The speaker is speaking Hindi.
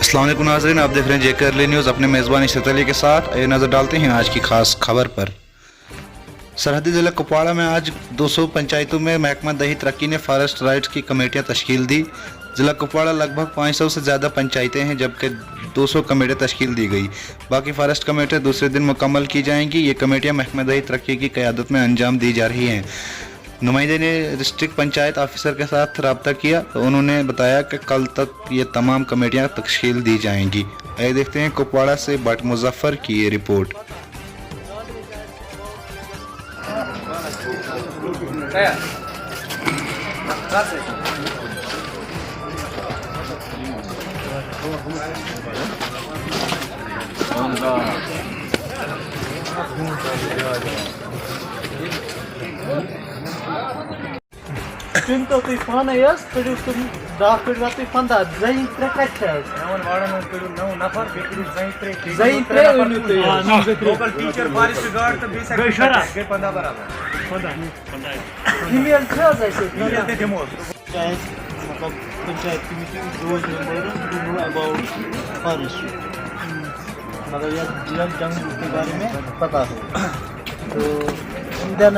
अस्सलाम वालेकुम नाज़रीन, आप देख रहे हैं जेके अर्ली न्यूज़ अपने मेज़बान इशरत अली के साथ। ये नज़र डालते हैं आज की खास खबर पर। सरहदी ज़िला कुपवाड़ा में आज 200 पंचायतों में महकमा दही तरक्की ने फॉरेस्ट राइट्स की कमेटियां तश्कील दी। ज़िला कुपवाड़ा लगभग 500 से ज़्यादा पंचायतें हैं, जबकि 200 कमेटियां तश्कील दी गई। बाकी फॉरेस्ट कमेटियां दूसरे दिन मुकम्मल की जाएंगी। ये कमेटियां महकमा दही तरक्की की क़यादत में अंजाम दी जा रही हैं। नुमाइंदे ने डिस्ट्रिक्ट पंचायत ऑफिसर के साथ रब्ता किया तो उन्होंने बताया कि कल तक ये तमाम कमेटियां तश्कील दी जाएंगी। आइए देखते हैं कुपवाड़ा से भट्ट मुजफ्फर की ये रिपोर्ट। तो तुम पाने करू तुम 10 पे 15 जहीं त्रे कच्चे नफर जहीं त्रे लोकल टीचर फॉरेस्ट गार्ड तो 20 के 15 बराबर फीमेल छह ऐसे फीमेल ते दिमो मतलब पंचायत कमेटी रोज मेंबर अबाउट फॉरेस्ट मतलब ये जंगल के बारे में पता हो तो इंडियन